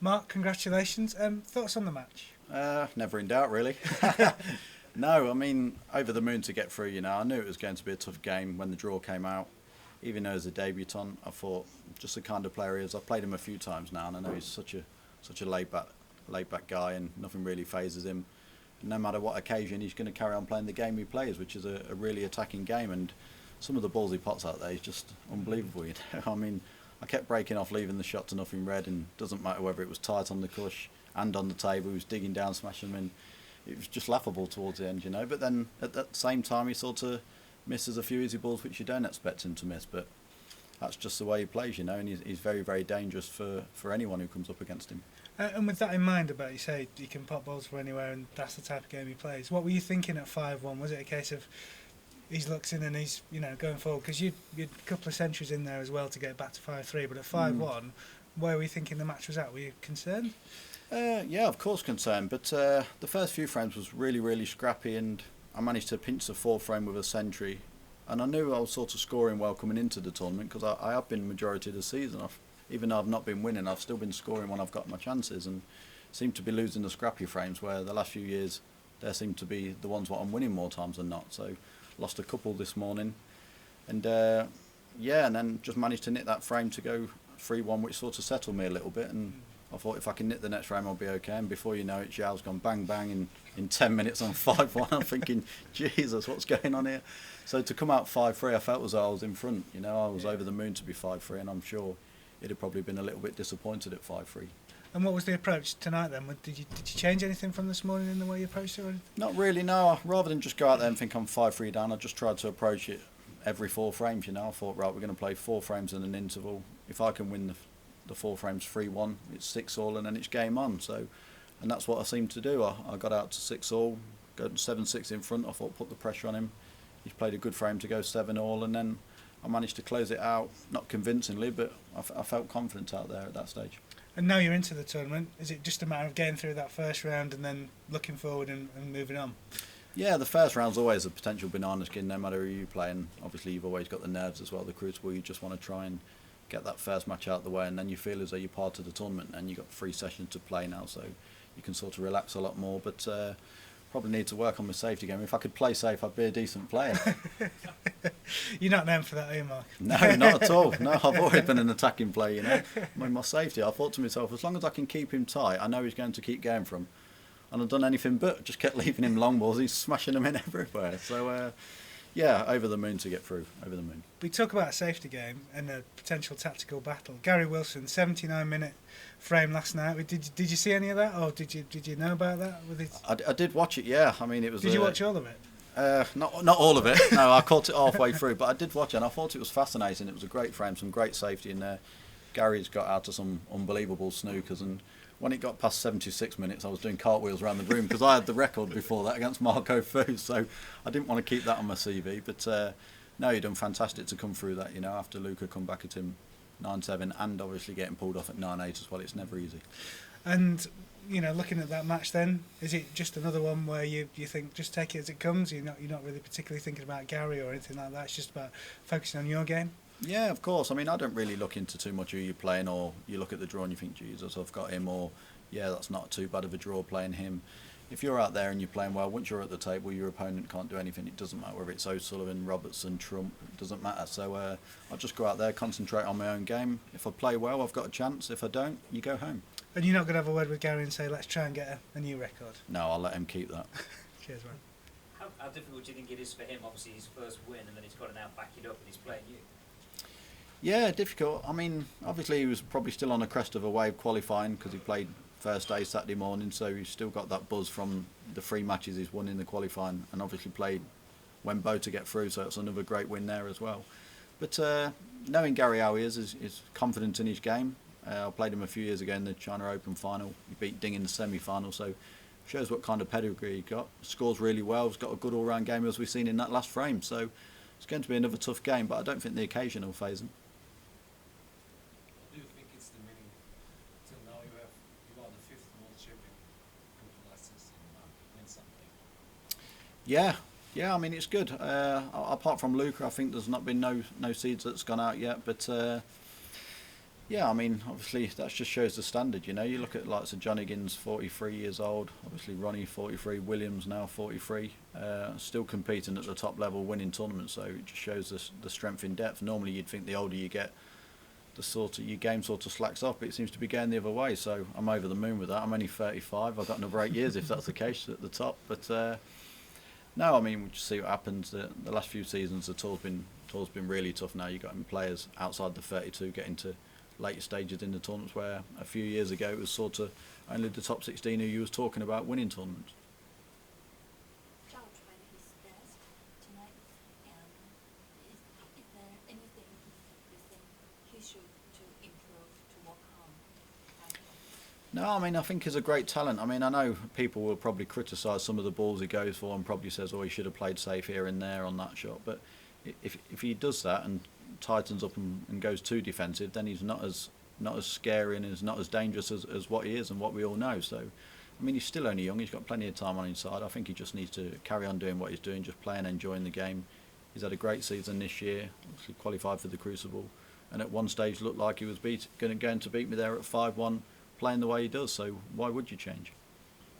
Mark, congratulations. Thoughts on the match? Never in doubt, really. No, I mean, over the moon to get through, I knew it was going to be a tough game when the draw came out. Even though as a debutant, I thought just the kind of player he is. I've played him a few times now, and I know he's such a laid back guy, and nothing really phases him. And no matter what occasion, he's going to carry on playing the game he plays, which is a really attacking game. And some of the balls he pots out there is just unbelievable. I mean, I kept breaking off, leaving the shot to nothing red, and doesn't matter whether it was tight on the cush and on the table. He was digging down, smashing them in. It was just laughable towards the end. But then at that same time, he sort of misses a few easy balls which you don't expect him to miss. But that's just the way he plays, and he's very, very dangerous for anyone who comes up against him. And with that in mind, about you say he can pop balls from anywhere, and that's the type of game he plays. What were you thinking at 5-1? Was it a case of he's looks in and he's going forward? Because you'd a couple of centuries in there as well to get back to 5-3, but at 5-1, where were you thinking the match was at? Were you concerned? Yeah, of course concerned, but the first few frames was really, really scrappy, and I managed to pinch the fourth frame with a century, and I knew I was sort of scoring well coming into the tournament because I have been majority of the season. Even though I've not been winning, I've still been scoring when I've got my chances, and seem to be losing the scrappy frames where the last few years there seem to be the ones what I'm winning more times than not. So lost a couple this morning, and and then just managed to knit that frame to go 3-1, which sort of settled me a little bit. And I thought if I can knit the next frame, I'll be okay. And before you know it, Zhao's gone bang bang in 10 minutes on 5-1. I'm thinking, Jesus, what's going on here? So to come out 5-3, I felt as though I was in front. I was over the moon to be 5-3, and I'm sure he'd have probably been a little bit disappointed at 5-3. And what was the approach tonight then? Did you change anything from this morning in the way you approached it? Or anything? Not really, no. Rather than just go out there and think I'm 5-3 down, I just tried to approach it every 4 frames. I thought, right, we're going to play 4 frames in an interval. If I can win the 4 frames 3-1, it's 6-all, and then it's game on. And that's what I seemed to do. I got out to 6-all, got 7-6 in front. I thought, put the pressure on him. He's played a good frame to go 7-all, and then I managed to close it out, not convincingly, but I felt confident out there at that stage. And now you're into the tournament. Is it just a matter of getting through that first round and then looking forward and moving on? Yeah, the first round's always a potential banana skin, no matter who you play. And obviously you've always got the nerves as well, the crucible. You just want to try and get that first match out of the way, and then you feel as though you're part of the tournament and you've got 3 sessions to play now, so you can sort of relax a lot more. But probably need to work on my safety game. If I could play safe, I'd be a decent player. You're not known for that, are you, Mark? No, not at all. No, I've always been an attacking player, I mean, my safety, I thought to myself, as long as I can keep him tight, I know he's going to keep going from. And I've done anything but just kept leaving him long balls. He's smashing them in everywhere. So, over the moon to get through. Over the moon. We talk about a safety game and a potential tactical battle. Gary Wilson, 79-minute frame last night. Did you see any of that, or did you know about that? I did watch it. Yeah, I mean it was. Did you watch all of it? Not all of it. No, I caught it halfway through, but I did watch it, and I thought it was fascinating. It was a great frame, some great safety in there. Gary's got out to some unbelievable snookers, and when it got past 76 minutes, I was doing cartwheels around the room because I had the record before that against Marco Fu, so I didn't want to keep that on my CV. But no, he done fantastic to come through that. After Luca come back at him 9-7, and obviously getting pulled off at 9-8 as well. It's never easy. And looking at that match, then is it just another one where you think just take it as it comes? You're not really particularly thinking about Gary or anything like that. It's just about focusing on your game. Yeah, of course. I mean, I don't really look into too much who you're playing, or you look at the draw and you think, Jesus, I've got him, or yeah, that's not too bad of a draw playing him. If you're out there and you're playing well, once you're at the table, your opponent can't do anything. It doesn't matter whether it's O'Sullivan, Robertson, Trump. It doesn't matter. So I just go out there, concentrate on my own game. If I play well, I've got a chance. If I don't, you go home. And you're not going to have a word with Gary and say, let's try and get a new record? No, I'll let him keep that. Cheers, man. How difficult do you think it is for him? Obviously, his first win, and then he's got to now back it up, and he's playing you. Yeah, difficult. I mean, obviously he was probably still on the crest of a wave qualifying because he played first day Saturday morning, so he's still got that buzz from the 3 matches he's won in the qualifying, and obviously played Wembo to get through, so it's another great win there as well. But knowing Gary how he is confident in his game. I played him a few years ago in the China Open final. He beat Ding in the semi-final, so shows what kind of pedigree he got. Scores really well. He's got a good all-round game as we've seen in that last frame, so it's going to be another tough game, but I don't think the occasion will faze him. Do you think it's the meaning? Till now you are the 5th world champion in the last 16 win something. Yeah, I mean it's good. Apart from Luca, I think there's not been no seeds that's gone out yet, but Yeah, I mean, obviously that just shows the standard. You know, you look at like Sir John Higgins, 43 years old. Obviously Ronnie, 43. Williams now 43. Still competing at the top level, winning tournaments. So it just shows the strength in depth. Normally, you'd think the older you get, the sort of your game sort of slacks off. But it seems to be going the other way. So I'm over the moon with that. I'm only 35. I've got another 8 years if that's the case at the top. But no, I mean, we'll just see what happens. The last few seasons, the tour's been really tough. Now you've got players outside the 32 getting to later stages in the tournaments, where a few years ago it was sort of only the top 16 who you was talking about winning tournaments. Zhao tried his best tonight, and is there anything you think he should to improve, to work on? No, I mean, I think he's a great talent. I mean, I know people will probably criticise some of the balls he goes for and probably says, oh, he should have played safe here and there on that shot, but if he does that and tightens up and goes too defensive, then he's not as scary and is not as dangerous as what he is and what we all know. So, I mean, he's still only young. He's got plenty of time on his side. I think he just needs to carry on doing what he's doing, just playing, enjoying the game. He's had a great season this year. Obviously qualified for the Crucible, and at one stage looked like he was going to beat me there at 5-1, playing the way he does. So why would you change?